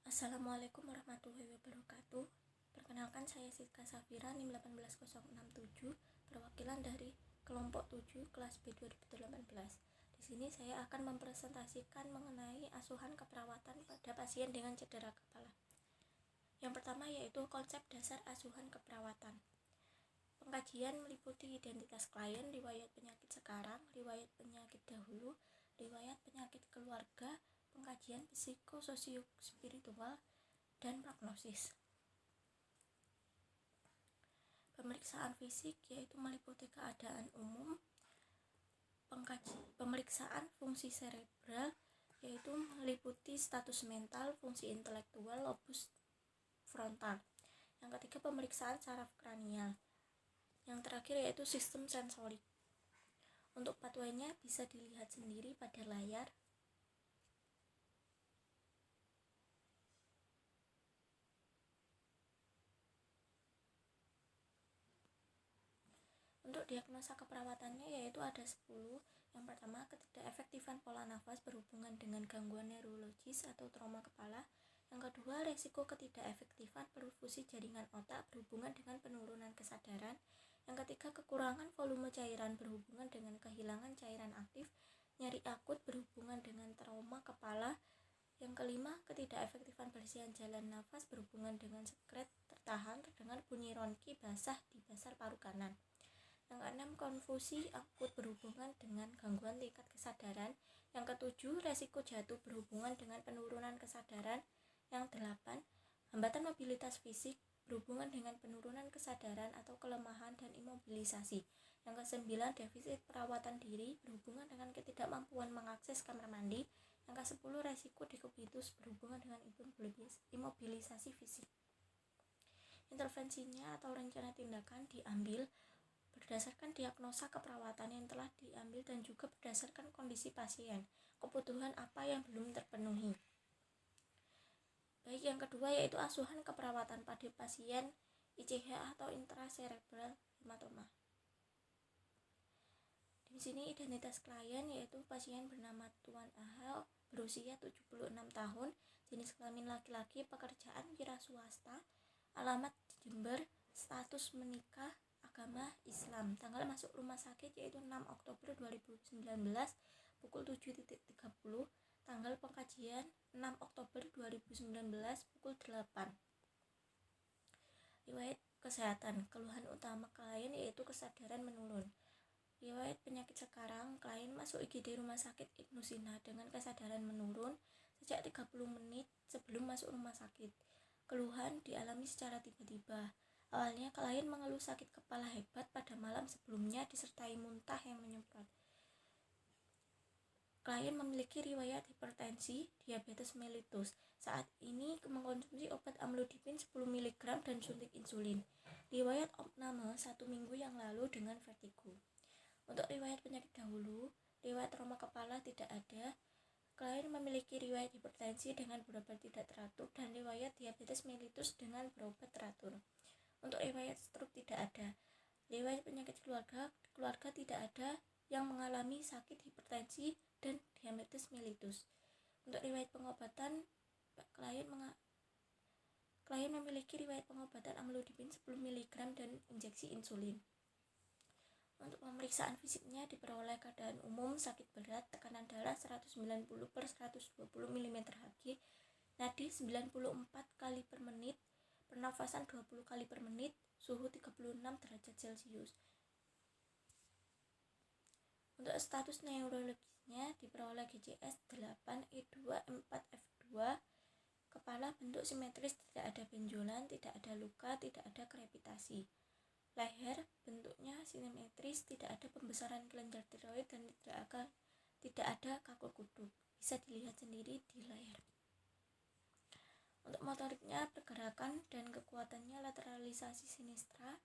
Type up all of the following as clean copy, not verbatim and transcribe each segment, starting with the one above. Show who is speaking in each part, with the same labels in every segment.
Speaker 1: Assalamualaikum warahmatullahi wabarakatuh. Perkenalkan, saya Siska Safira, NIM 18067, perwakilan dari kelompok 7 kelas B 2018. Di sini saya akan mempresentasikan mengenai asuhan keperawatan pada pasien dengan cedera kepala. Yang pertama yaitu konsep dasar asuhan keperawatan. Pengkajian meliputi identitas klien, riwayat penyakit sekarang, riwayat penyakit dahulu, riwayat penyakit keluarga, pengkajian psikososio-spiritual, dan prognosis. Pemeriksaan fisik yaitu meliputi keadaan umum, pemeriksaan fungsi cerebral yaitu meliputi status mental, fungsi intelektual, lobus frontal. Yang ketiga, pemeriksaan saraf kranial. Yang terakhir yaitu sistem sensorik. Untuk pathway-nya bisa dilihat sendiri pada layar. Untuk diagnosa keperawatannya yaitu ada 10. Yang pertama, ketidakefektifan pola nafas berhubungan dengan gangguan neurologis atau trauma kepala. Yang kedua, resiko ketidakefektifan perfusi jaringan otak berhubungan dengan penurunan kesadaran. Yang ketiga, kekurangan volume cairan berhubungan dengan kehilangan cairan aktif. Nyeri akut berhubungan dengan trauma kepala. Yang kelima, ketidakefektifan bersihan jalan nafas berhubungan dengan sekret tertahan dengan bunyi ronki basah di dasar paru kanan. Yang keenam, konfusi akut berhubungan dengan gangguan tingkat kesadaran. Yang ketujuh, resiko jatuh berhubungan dengan penurunan kesadaran. Yang delapan, hambatan mobilitas fisik berhubungan dengan penurunan kesadaran atau kelemahan dan imobilisasi. Yang kesembilan, defisit perawatan diri berhubungan dengan ketidakmampuan mengakses kamar mandi. Yang kesepuluh, resiko dekubitus berhubungan dengan imobilisasi fisik. Intervensinya atau rencana tindakan diambil berdasarkan diagnosa keperawatan yang telah diambil dan juga berdasarkan kondisi pasien, kebutuhan apa yang belum terpenuhi. Baik, yang kedua yaitu asuhan keperawatan pada pasien ICH atau intracerebral hematoma. Di sini identitas klien yaitu pasien bernama Tuan AH, berusia 76 tahun, jenis kelamin laki-laki, pekerjaan wira swasta, alamat Jember, status menikah, agama Islam. Tanggal masuk rumah sakit yaitu 6 Oktober 2019 pukul 7.30. Tanggal pengkajian 6 Oktober 2019 pukul 8. Riwayat kesehatan. Keluhan utama klien yaitu kesadaran menurun. Riwayat penyakit sekarang, klien masuk IGD Rumah Sakit Ibnu Sina dengan kesadaran menurun sejak 30 menit sebelum masuk rumah sakit. Keluhan dialami secara tiba-tiba. Awalnya klien mengeluh sakit kepala hebat pada malam sebelumnya disertai muntah yang menyemprot. Klien memiliki riwayat hipertensi, diabetes mellitus. Saat ini mengkonsumsi obat amlodipin 10 mg dan suntik insulin. Riwayat opname 1 minggu yang lalu dengan vertigo. Untuk riwayat penyakit dahulu, riwayat trauma kepala tidak ada. Klien memiliki riwayat hipertensi dengan berobat tidak teratur dan riwayat diabetes mellitus dengan berobat teratur. Untuk riwayat stroke tidak ada. Riwayat penyakit keluarga tidak ada yang mengalami sakit hipertensi dan diabetes mellitus. Untuk riwayat pengobatan, klien memiliki riwayat pengobatan amlodipin 10 mg dan injeksi insulin. Untuk pemeriksaan fisiknya diperoleh keadaan umum, sakit berat, tekanan darah 190/120 mm/Hg, nadi 94 kali per menit, pernafasan 20 kali per menit, suhu 36 derajat Celcius. Untuk status neurologisnya diperoleh GCS 8E2-4F2, kepala bentuk simetris, tidak ada benjolan, tidak ada luka, tidak ada krepitasi. Leher bentuknya simetris, tidak ada pembesaran kelenjar tiroid dan tidak ada kaku kutub. Bisa dilihat sendiri di layar. Untuk motoriknya, pergerakan dan kekuatannya lateralisasi sinistra.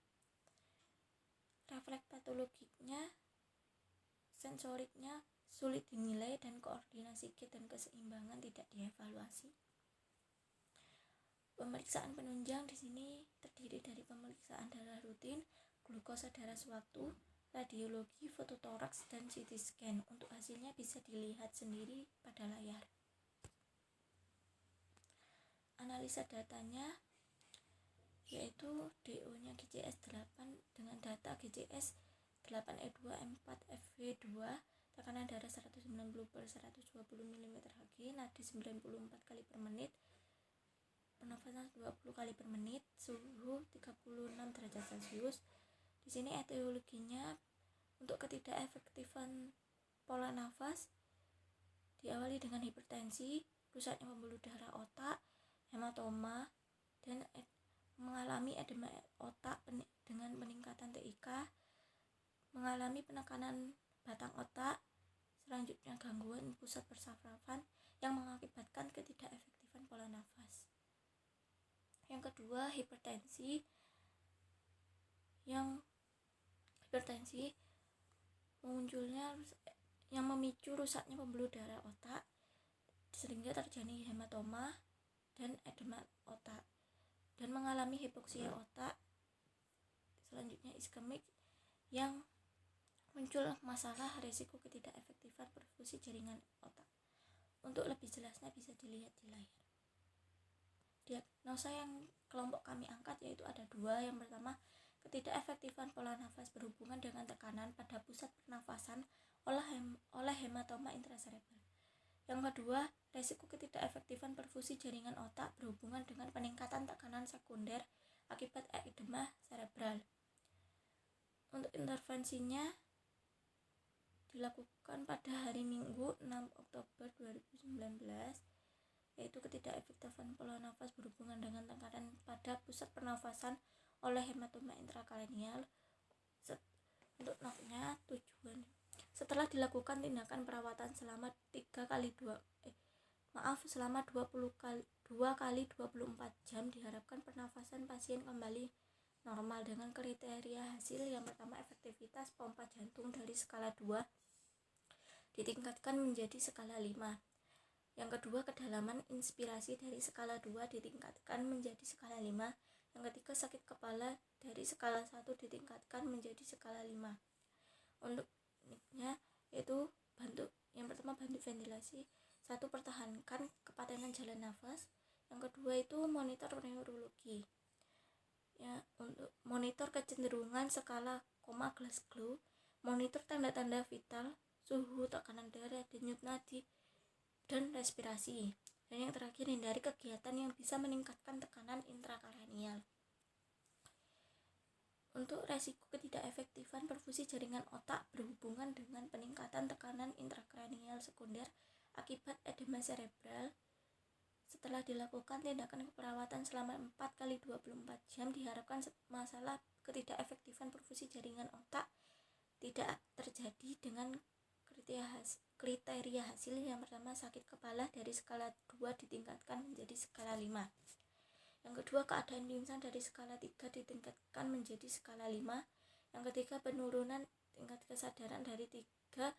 Speaker 1: Refleks patologiknya, sensoriknya sulit dinilai dan koordinasi gait dan keseimbangan tidak dievaluasi. Pemeriksaan penunjang di sini terdiri dari pemeriksaan darah rutin, glukosa darah sewaktu, radiologi, fototoraks, dan CT scan. Untuk hasilnya bisa dilihat sendiri pada layar. analisa datanya yaitu DO-nya GCS 8 dengan data GCS 8E2 M4FV2, tekanan darah 190/120 mm/Hg, nadi 94 kali per menit, pernafasan 20 kali per menit, suhu 36 derajat Celcius. Di sini etiologinya untuk ketidakefektifan pola nafas diawali dengan hipertensi, rusaknya pembuluh darah otak, hematoma, dan mengalami edema otak dengan peningkatan TIK, mengalami penekanan batang otak, selanjutnya gangguan pusat persarafan yang mengakibatkan ketidakefektifan pola nafas. Yang kedua, hipertensi munculnya yang memicu rusaknya pembuluh darah otak sehingga terjadi hematoma dan edema otak, dan mengalami hipoksia otak. Selanjutnya iskemik yang muncul masalah risiko ketidakefektifan perfusi jaringan otak. Untuk lebih jelasnya bisa dilihat di layar. Diagnosa yang kelompok kami angkat yaitu ada dua. Yang pertama, ketidakefektifan pola nafas berhubungan dengan tekanan pada pusat pernafasan oleh hematoma intracerebral. Yang kedua, resiko ketidakefektifan perfusi jaringan otak berhubungan dengan peningkatan tekanan sekunder akibat edema cerebral. Untuk intervensinya dilakukan pada hari Minggu 6 Oktober 2019, yaitu ketidakefektifan pola nafas berhubungan dengan tekanan pada pusat pernafasan oleh hematoma intrakranial. Untuk notnya, setelah dilakukan tindakan perawatan selama 2 kali 24 jam, diharapkan pernafasan pasien kembali normal dengan kriteria hasil. Yang pertama, efektivitas pompa jantung dari skala 2 ditingkatkan menjadi skala 5. Yang kedua, kedalaman inspirasi dari skala 2 ditingkatkan menjadi skala 5. Yang ketiga, sakit kepala dari skala 1 ditingkatkan menjadi skala 5. Untuk tekniknya yaitu yang pertama bantu ventilasi, satu pertahankan kepatengan jalan nafas, yang kedua itu monitor neurologi. Ya, untuk monitor kecenderungan skala koma Glasgow, monitor tanda-tanda vital, suhu, tekanan darah, denyut nadi, dan respirasi. Dan yang terakhir, hindari kegiatan yang bisa meningkatkan tekanan intrakranial. Untuk resiko ketidakefektifan perfusi jaringan otak berhubungan dengan peningkatan tekanan intrakranial sekunder akibat edema cerebral. Setelah dilakukan tindakan keperawatan selama 4 kali 24 jam, diharapkan masalah ketidakefektifan perfusi jaringan otak tidak terjadi dengan kriteria hasil. Yang pertama, sakit kepala dari skala 2 ditingkatkan menjadi skala 5. Yang kedua, keadaan pingsan dari skala 3 ditingkatkan menjadi skala 5. Yang ketiga, penurunan tingkat kesadaran dari 3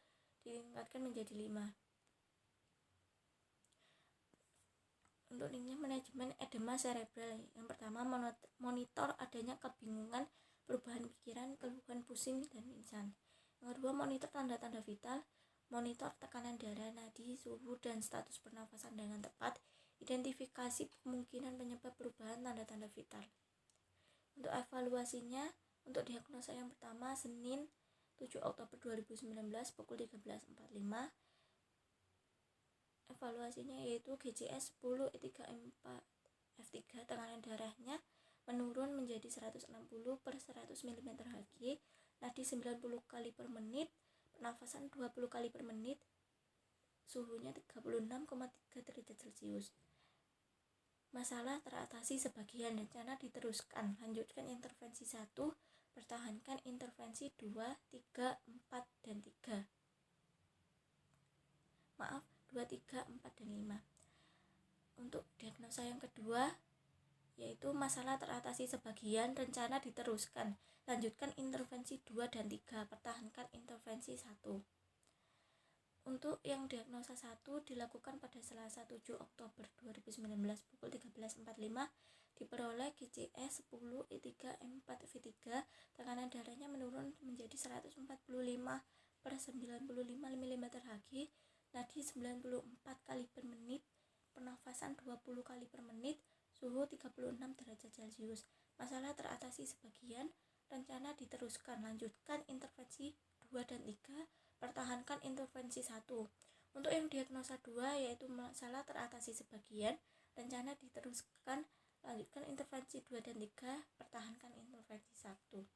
Speaker 1: ditingkatkan menjadi 5. Untuk linknya, manajemen edema cerebral. Yang pertama, monitor adanya kebingungan, perubahan pikiran, keluhan pusing, dan pingsan. Yang kedua, monitor tanda-tanda vital, monitor tekanan darah, nadi, suhu, dan status pernafasan dengan tepat. Identifikasi kemungkinan penyebab perubahan tanda-tanda vital. Untuk evaluasinya, untuk diagnosa yang pertama, Senin 7 Oktober 2019 pukul 13.45. Evaluasinya yaitu GCS 10E3M4F3, tekanan darahnya menurun menjadi 160/100 mm/Hg, nadi 90 kali per menit, pernafasan 20 kali per menit, suhunya 36,3 derajat Celcius. Masalah teratasi sebagian, rencana diteruskan. Lanjutkan intervensi 1, pertahankan intervensi 2, 3, 4, dan 3. 2, 3, 4, dan 5. Untuk diagnosa yang kedua yaitu masalah teratasi sebagian, rencana diteruskan. Lanjutkan intervensi 2 dan 3, pertahankan intervensi 1. Untuk yang diagnosa 1 dilakukan pada Selasa 7 Oktober 2019 pukul 13.45, diperoleh GCS 10E3M4V3, tekanan darahnya menurun menjadi 145/95 mm/Hg, nadi 94 kali per menit, pernafasan 20 kali per menit, suhu 36 derajat Celcius. Masalah teratasi sebagian, rencana diteruskan, lanjutkan intervensi 2 dan 3, pertahankan intervensi 1. Untuk yang diagnosa 2 yaitu masalah teratasi sebagian, rencana diteruskan, lanjutkan intervensi 2 dan 3, pertahankan intervensi 1.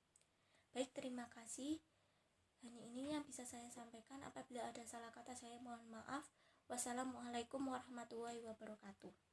Speaker 1: Baik, terima kasih. Hanya ini yang bisa saya sampaikan. Apabila ada salah kata saya mohon maaf. Wassalamualaikum warahmatullahi wabarakatuh.